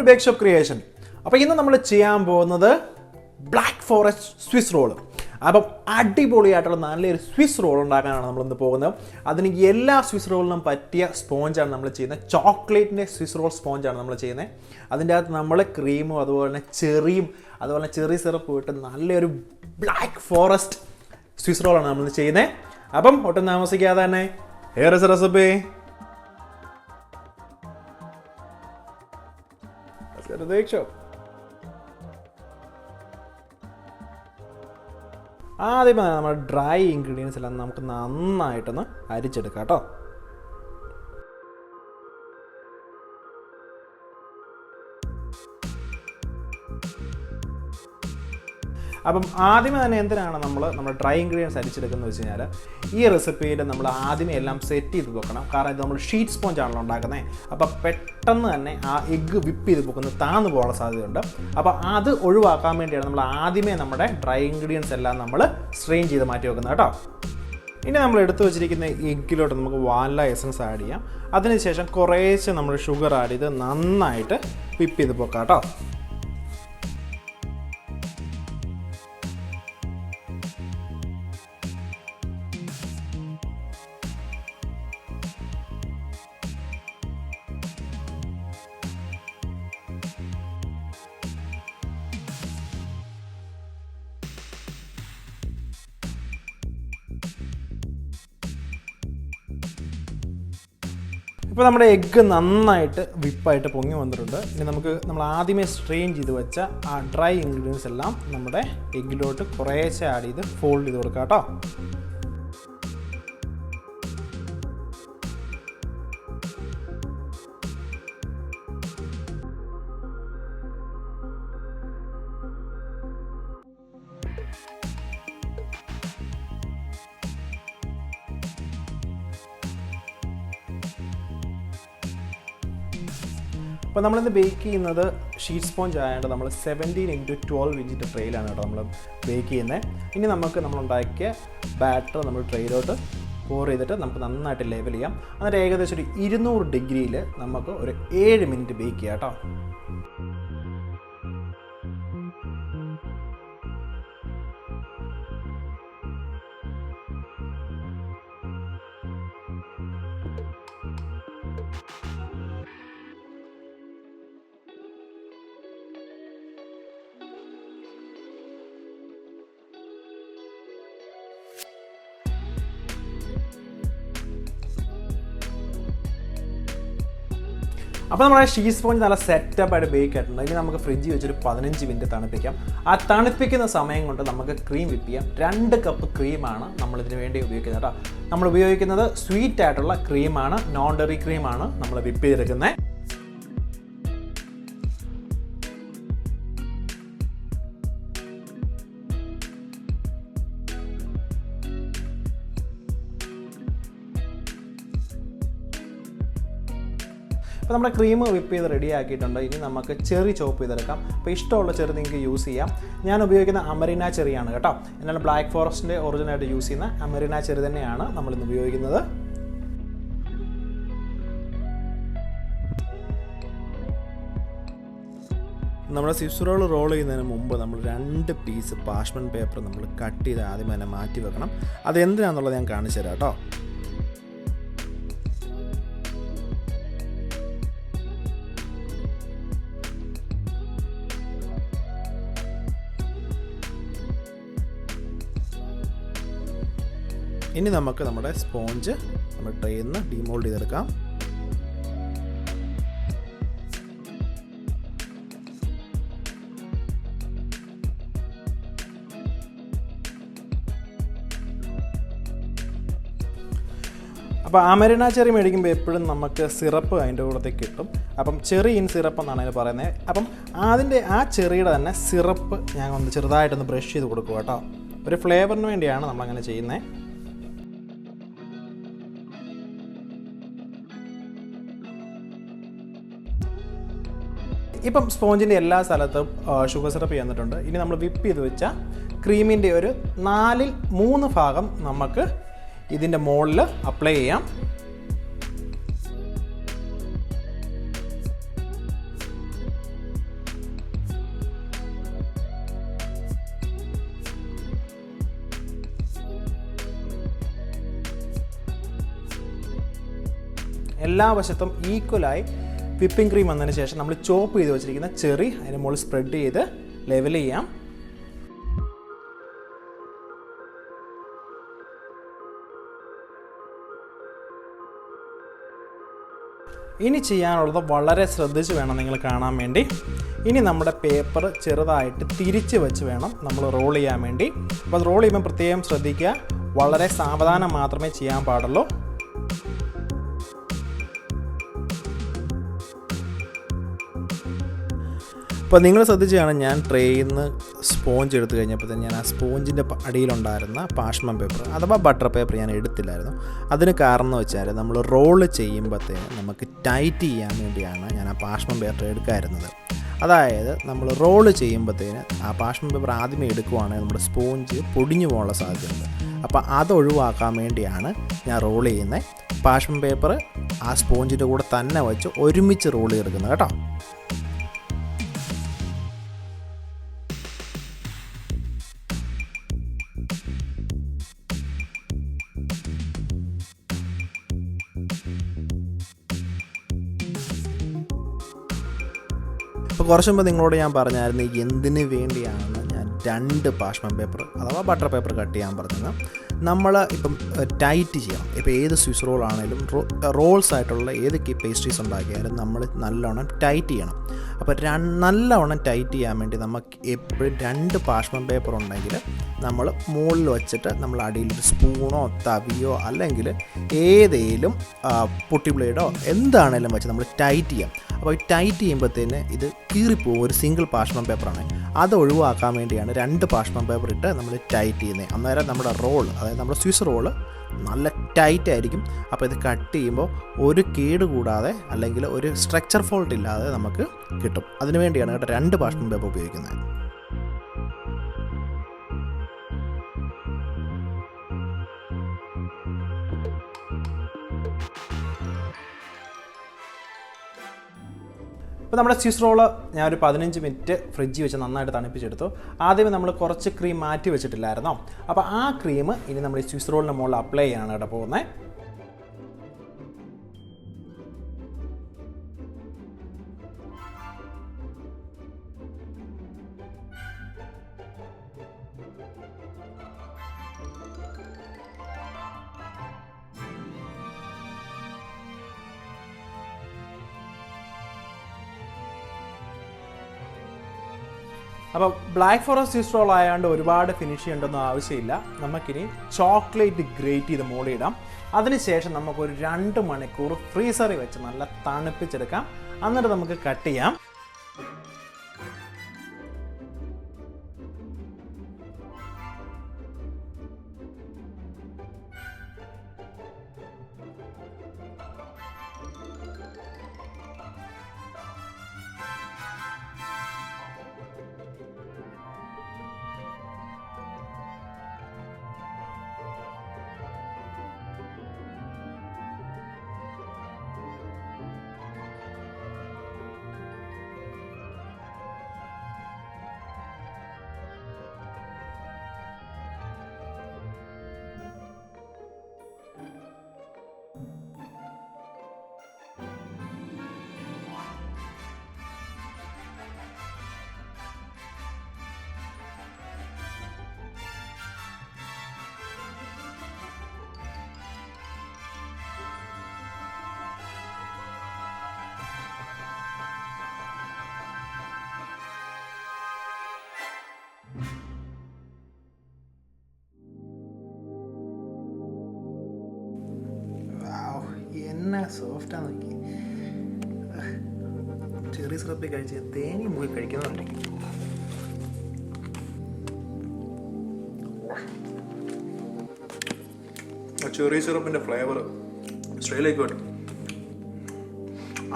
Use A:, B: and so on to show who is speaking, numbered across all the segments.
A: Bake shop creation. അപ്പോൾ ഇന്ന് നമ്മൾ ചെയ്യാൻ പോകുന്നത് ബ്ലാക്ക് ഫോറസ്റ്റ് സ്വിസ് റോൾ. അപ്പം അടിപൊളിയായിട്ടുള്ള നല്ലൊരു സ്വിസ് റോൾ ഉണ്ടാക്കാനാണ് നമ്മളിന്ന് പോകുന്നത്. അതിന് എല്ലാ സ്വിസ് റോളിനും പറ്റിയ സ്പോഞ്ചാണ് നമ്മൾ ചെയ്യുന്നത്. ചോക്ലേറ്റിൻ്റെ സ്വിസ് റോൾ സ്പോഞ്ചാണ് നമ്മൾ ചെയ്യുന്നത്. അതിൻ്റെ അകത്ത് നമ്മൾ ക്രീമും അതുപോലെ തന്നെ ചെറി സിറപ്പും ഇട്ട് നല്ലൊരു ബ്ലാക്ക് ഫോറസ്റ്റ് സ്വിസ് റോളാണ് നമ്മൾ ചെയ്യുന്നത്. അപ്പം ഒട്ടും താമസിക്കാതെ തന്നെ ഹിയർ ഈസ് റെസിപ്പി. ആദ്യമേ നമ്മൾ ഡ്രൈ ഇൻഗ്രീഡിയൻസ് എല്ലാം നമുക്ക് നന്നായിട്ടൊന്ന് അരിച്ചെടുക്കാം കേട്ടോ. അപ്പം ആദ്യമേ തന്നെ എന്തിനാണ് നമ്മൾ ഡ്രൈ ഇൻഗ്രീഡിയൻസ് അരിച്ചെടുക്കുന്നത് വെച്ച് കഴിഞ്ഞാൽ ഈ റെസിപ്പിയിൽ നമ്മൾ ആദ്യമേ എല്ലാം സെറ്റ് ചെയ്ത് വെക്കണം. കാരണം ഇത് നമ്മൾ ഷീറ്റ് സ്പോഞ്ച് ആണല്ലോ ഉണ്ടാക്കുന്നത്. അപ്പോൾ പെട്ടെന്ന് തന്നെ ആ എഗ്ഗ് വിപ്പ് ചെയ്ത് വെക്കുന്നത് താന്നു പോകാനുള്ള സാധ്യതയുണ്ട്. അപ്പോൾ അത് ഒഴിവാക്കാൻ വേണ്ടിയാണ് നമ്മൾ ആദ്യമേ നമ്മുടെ ഡ്രൈ ഇൻഗ്രീഡിയൻസ് എല്ലാം നമ്മൾ സ്ട്രെയിൻ ചെയ്ത് മാറ്റി വെക്കുന്നത് കേട്ടോ. ഇനി നമ്മൾ എടുത്തു വെച്ചിരിക്കുന്ന എഗ്ഗിലോട്ട് നമുക്ക് വാനില എസൻസ് ആഡ് ചെയ്യാം. അതിനുശേഷം കുറേശ്ശെ നമ്മൾ ഷുഗർ ആഡ് ചെയ്ത് നന്നായിട്ട് വിപ്പ് ചെയ്ത് വെക്കാം കേട്ടോ. ഇപ്പോൾ നമ്മുടെ എഗ്ഗ് നന്നായിട്ട് വിപ്പായിട്ട് പൊങ്ങി വന്നിട്ടുണ്ട്. ഇനി നമ്മൾ ആദ്യമേ സ്ട്രെയിൻ ചെയ്ത് വെച്ച ആ ഡ്രൈ ഇൻഗ്രീഡിയൻസ് എല്ലാം നമ്മുടെ എഗ്ഗിലോട്ട് കുറേശ്ശെ ആഡ് ചെയ്ത് ഫോൾഡ് ചെയ്ത് കൊടുക്കാം കേട്ടോ. അപ്പോൾ നമ്മളിന്ന് ബേക്ക് ചെയ്യുന്നത് ഷീറ്റ് സ്പോഞ്ച് ആയതുകൊണ്ട് നമ്മൾ 17x12 ഇഞ്ചിൻ്റെ ട്രെയിലാണ് കേട്ടോ നമ്മൾ ബേക്ക് ചെയ്യുന്നത്. ഇനി നമ്മളുണ്ടാക്കിയ ബാറ്റർ നമ്മൾ ട്രെയിലോട്ട് പോർ ചെയ്തിട്ട് നമുക്ക് നന്നായിട്ട് ലെവൽ ചെയ്യാം. എന്നിട്ട് ഏകദേശം ഒരു 200 ഡിഗ്രിയിൽ നമുക്ക് ഒരു 7 മിനിറ്റ് ബേക്ക് ചെയ്യാം കേട്ടോ. അപ്പോൾ നമ്മുടെ ഷീറ്റ് സ്പോഞ്ച് നല്ല സെറ്റപ്പായിട്ട് ബേക്ക് ആയിട്ടുണ്ട്. ഇനി നമുക്ക് ഫ്രിഡ്ജിൽ വെച്ചൊരു 15 മിനിറ്റ് തണുപ്പിക്കാം. ആ തണുപ്പിക്കുന്ന സമയം കൊണ്ട് നമുക്ക് ക്രീം വിപ്പ് ചെയ്യാം. 2 കപ്പ് ക്രീമാണ് നമ്മളിതിന് വേണ്ടി ഉപയോഗിക്കുന്നത് കേട്ടോ. നമ്മൾ ഉപയോഗിക്കുന്നത് സ്വീറ്റ് ആയിട്ടുള്ള ക്രീമാണ്, നോൺ ഡെറി ക്രീമാണ് നമ്മൾ വിപ്പ് ചെയ്തെടുക്കുന്നത്. അപ്പോൾ നമ്മുടെ ക്രീം വിപ്പ് ചെയ്ത് റെഡി ആക്കിയിട്ടുണ്ട്. ഇനി നമുക്ക് ചെറി ചോപ്പ് ചെയ്തെടുക്കാം. അപ്പോൾ ഇഷ്ടമുള്ള ചെറി നിങ്ങൾക്ക് യൂസ് ചെയ്യാം. ഞാൻ ഉപയോഗിക്കുന്ന അമരിന ചെറിയാണ് കേട്ടോ. എന്നാൽ ബ്ലാക്ക് ഫോറസ്റ്റിൻ്റെ ഒറിജിനായിട്ട് യൂസ് ചെയ്യുന്ന അമരിന ചെറി തന്നെയാണ് നമ്മളിന്ന് ഉപയോഗിക്കുന്നത്. നമ്മുടെ സ്വിസ് റോൾ ചെയ്യുന്നതിന് മുമ്പ് നമ്മൾ 2 പീസ് പാർച്ച്മെൻറ്റ് പേപ്പർ നമ്മൾ കട്ട് ചെയ്ത് ആദ്യം തന്നെ മാറ്റി വെക്കണം. അതെന്തിനാണെന്നുള്ളത് ഞാൻ കാണിച്ചു തരാം കേട്ടോ. ഇനി നമുക്ക് നമ്മുടെ സ്പോഞ്ച് നമ്മുടെ ട്രെയിൽ നിന്ന് ഡിമോൾഡ് ചെയ്തെടുക്കാം. അപ്പോൾ അമരിന ചെറി മേടിക്കുമ്പോൾ എപ്പോഴും നമുക്ക് സിറപ്പ് അതിൻ്റെ കൂടത്തേക്ക് കിട്ടും. അപ്പം ചെറി ഇൻ സിറപ്പ് എന്നാണ് അതിന് പറയുന്നത്. അപ്പം ആ ചെറിയുടെ തന്നെ സിറപ്പ് ഞാൻ ഒന്ന് ചെറുതായിട്ടൊന്ന് ബ്രഷ് ചെയ്ത് കൊടുക്കുക കേട്ടോ. ഒരു ഫ്ലേവറിന് വേണ്ടിയാണ് നമ്മളങ്ങനെ ചെയ്യുന്നത്. ഇപ്പം സ്പോഞ്ചിൻ്റെ എല്ലാ സ്ഥലത്തും ഷുഗർ സിറപ്പ് ചെയ്തിട്ടുണ്ട്. ഇനി നമ്മൾ വിപ്പ് ചെയ്ത് വെച്ച ക്രീമിൻ്റെ ഒരു 4/3 ഭാഗം നമുക്ക് ഇതിൻ്റെ മുകളിൽ അപ്ലൈ ചെയ്യാം. എല്ലാ വശത്തും ഈക്വലായി വിപ്പിംഗ് ക്രീം വന്നതിന് ശേഷം നമ്മൾ ചോപ്പ് ചെയ്ത് വെച്ചിരിക്കുന്ന ചെറി അതിന് മുകളിൽ സ്പ്രെഡ് ചെയ്ത് ലെവൽ ചെയ്യാം. ഇനി ചെയ്യാനുള്ളത് വളരെ ശ്രദ്ധിച്ച് വേണം നിങ്ങൾ കാണാൻ വേണ്ടി. ഇനി നമ്മുടെ പേപ്പർ ചെറുതായിട്ട് തിരിച്ച് വെച്ച് വേണം നമ്മൾ റോൾ ചെയ്യാൻ വേണ്ടി. അപ്പോൾ അത് റോൾ ചെയ്യുമ്പോൾ പ്രത്യേകം ശ്രദ്ധിക്കുക, വളരെ സാവധാനം മാത്രമേ ചെയ്യാൻ പാടുള്ളൂ. അപ്പോൾ നിങ്ങൾ ശ്രദ്ധിച്ചാണ് ഞാൻ ട്രേയിൽ നിന്ന് സ്പോഞ്ച് എടുത്തു കഴിഞ്ഞപ്പോൾ തന്നെ ഞാൻ ആ സ്പോഞ്ചിൻ്റെ അടിയിലുണ്ടായിരുന്ന പാഷ്മൻ പേപ്പർ അഥവാ ബട്ടർ പേപ്പർ ഞാൻ എടുത്തില്ലായിരുന്നു. അതിന് കാരണം എന്ന് വെച്ചാൽ നമ്മൾ റോള് ചെയ്യുമ്പോഴത്തേന് നമുക്ക് ടൈറ്റ് ചെയ്യാൻ വേണ്ടിയാണ് ഞാൻ ആ പാഷ്മൻ പേപ്പർ എടുക്കാതിരുന്നത്. അതായത് നമ്മൾ റോള് ചെയ്യുമ്പോഴത്തേന് ആ പാഷ്മൻ പേപ്പർ ആദ്യമേ എടുക്കുവാണെങ്കിൽ നമ്മുടെ സ്പോഞ്ച് പൊടിഞ്ഞു പോകാനുള്ള സാധ്യതയുണ്ട്. അപ്പോൾ അത് ഒഴിവാക്കാൻ വേണ്ടിയാണ് ഞാൻ റോൾ ചെയ്യുന്നത്. പാഷ്മൻ പേപ്പർ ആ സ്പോഞ്ചിൻ്റെ കൂടെ തന്നെ വെച്ച് ഒരുമിച്ച് റോൾ ചെയ്തെടുക്കുന്നത് കേട്ടോ. അപ്പോൾ കുറച്ച് മുമ്പ് നിങ്ങളോട് ഞാൻ പറഞ്ഞായിരുന്നു എന്തിനു വേണ്ടിയാണ് ഞാൻ 2 പാഷ്മൻ പേപ്പർ അഥവാ ബട്ടർ പേപ്പർ കട്ട് ചെയ്യാൻ പറഞ്ഞത്. നമ്മൾ ഇപ്പം ടൈറ്റ് ചെയ്യണം. ഇപ്പോൾ ഏത് സ്വിസ് റോൾ ആണെങ്കിലും റോൾസ് ആയിട്ടുള്ള ഏത് പേസ്ട്രീസ് ഉണ്ടാക്കിയാലും നമ്മൾ നല്ലോണം ടൈറ്റ് ചെയ്യണം. അപ്പോൾ നല്ലവണ്ണം ടൈറ്റ് ചെയ്യാൻ വേണ്ടി നമുക്ക് എപ്പോഴും 2 പാഷ്മൻ പേപ്പർ ഉണ്ടെങ്കിൽ നമ്മൾ മുകളിൽ വെച്ചിട്ട് നമ്മൾ അടിയിലൊരു സ്പൂണോ തവിയോ അല്ലെങ്കിൽ ഏതെങ്കിലും പൊട്ടി ബ്ലേഡോ എന്താണേലും വെച്ച് നമ്മൾ ടൈറ്റ് ചെയ്യാം. അപ്പോൾ ഈ ടൈറ്റ് ചെയ്യുമ്പോഴത്തേന് ഇത് കീറിപ്പോവും. ഒരു സിംഗിൾ പാഷ്മൻ പേപ്പറാണ്. അത് ഒഴിവാക്കാൻ വേണ്ടിയാണ് 2 പാഷ്മൻ പേപ്പർ ഇട്ട് നമ്മൾ ടൈറ്റ് ചെയ്യുന്നത്. അന്നേരം നമ്മുടെ റോൾ, അതായത് നമ്മുടെ സ്വിസ് റോള് നല്ല ടൈറ്റ് ആയിരിക്കും. അപ്പോൾ ഇത് കട്ട് ചെയ്യുമ്പോൾ ഒരു കേട് കൂടാതെ അല്ലെങ്കിൽ ഒരു സ്ട്രക്ചർ ഫോൾട്ട് ഇല്ലാതെ നമുക്ക് കിട്ടും. അതിനു വേണ്ടിയാണ് കേട്ടോ 2 പാഷ്മൻ പേപ്പർ ഉപയോഗിക്കുന്നത്. അപ്പോൾ നമ്മുടെ സ്വിസ് റോള് ഞാനൊരു 15 മിനിറ്റ് ഫ്രിഡ്ജിൽ വെച്ച് നന്നായിട്ട് തണുപ്പിച്ചെടുത്തു. ആദ്യമേ നമ്മൾ കുറച്ച് ക്രീം മാറ്റി വെച്ചിട്ടില്ലായിരുന്നോ, അപ്പോൾ ആ ക്രീം ഇനി നമ്മൾ ഈ സ്വിസ് റോളിൻ്റെ മുകളിൽ അപ്ലൈ ചെയ്യാണ് കേട്ടോ പോകുന്നത്. അപ്പോൾ ബ്ലാക്ക് ഫോറസ്റ്റ് സ്വിസ് റോൾ ആയതുകൊണ്ട് ഒരുപാട് ഫിനിഷ് ചെയ്യേണ്ടൊന്നും ആവശ്യമില്ല. നമുക്കിനി ചോക്ലേറ്റ് ഗ്രേറ്റ് ചെയ്ത് മോളിയിടാം. അതിനുശേഷം നമുക്കൊരു 2 മണിക്കൂർ ഫ്രീസറിൽ വെച്ച് നല്ല തണുപ്പിച്ചെടുക്കാം. എന്നിട്ട് നമുക്ക് കട്ട് ചെയ്യാം. എന്നാ സോഫ്റ്റാന്ന് നോക്കി. ചെറിയ സിറപ്പിൽ കഴിച്ച് തേങ്ങ മുകളിൽ കഴിക്കുന്നുണ്ട്. ചെറിയ സിറപ്പിൻ്റെ ഫ്ലേവർ സ്ട്രെയിലേക്ക് വരും.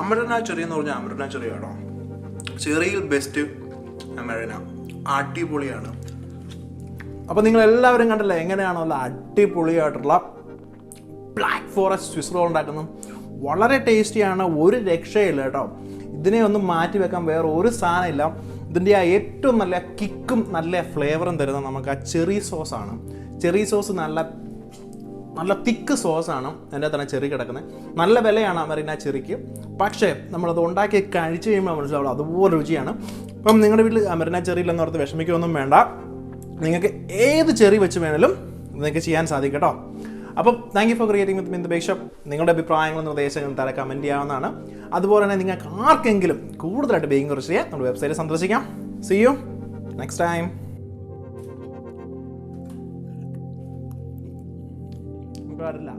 A: അമരന ചെറിയ എന്ന് പറഞ്ഞാൽ അമരന ചെറിയ ആണോ, ചെറിയ ബെസ്റ്റ് അമരന അടിപൊളിയാണ്. അപ്പോൾ നിങ്ങൾ എല്ലാവരും കണ്ടല്ലോ എങ്ങനെയാണോ നല്ല അടിപൊളിയായിട്ടുള്ള ബ്ലാക്ക് ഫോറസ്റ്റ് സ്വിസ് റോൾ ഉണ്ടാക്കുന്നത്. വളരെ ടേസ്റ്റിയാണ്, ഒരു രക്ഷയില്ല കേട്ടോ. ഇതിനെ ഒന്നും മാറ്റി വെക്കാൻ വേറെ ഒരു സാധനമില്ല. ഇതിൻ്റെ ആ ഏറ്റവും നല്ല കിക്കും നല്ല ഫ്ലേവറും തരുന്നത് നമുക്ക് ആ ചെറി സോസാണ്. ചെറി സോസ് നല്ല നല്ല തിക്ക് സോസാണ് എൻ്റെ തന്നെ ചെറി കിടക്കുന്നത്. നല്ല വിലയാണ് മെറീന ചെറിക്ക്. പക്ഷേ നമ്മളത് ഉണ്ടാക്കി കഴിച്ച് കഴിയുമ്പോൾ മനസ്സിലാവുള്ളൂ അതുപോലെ രുചിയാണ്. അപ്പം നിങ്ങളുടെ വീട്ടിൽ മെറീന ചെറിയില്ലെന്ന് ഓർത്ത് വിഷമിക്കുകയൊന്നും വേണ്ട. നിങ്ങൾക്ക് ഏത് ചെറി വെച്ച് വേണേലും നിങ്ങൾക്ക് ചെയ്യാൻ സാധിക്കും കേട്ടോ. അപ്പം താങ്ക് യു ഫോർ ക്രിയേറ്റിംഗ് വിത്ത് മിൻ ദ ബേക്ക് ഷോപ്പ്. നിങ്ങളുടെ അഭിപ്രായങ്ങളും നിർദ്ദേശങ്ങളും താഴെ കമൻറ്റ് ചെയ്യാവുന്നതാണ്. അതുപോലെ തന്നെ നിങ്ങൾക്ക് ആർക്കെങ്കിലും കൂടുതലായിട്ട് ബേക്കിംഗ് കുറിച്ച് ചെയ്യാൻ നമ്മുടെ വെബ്സൈറ്റ് സന്ദർശിക്കാം. See you next time. പാടില്ല.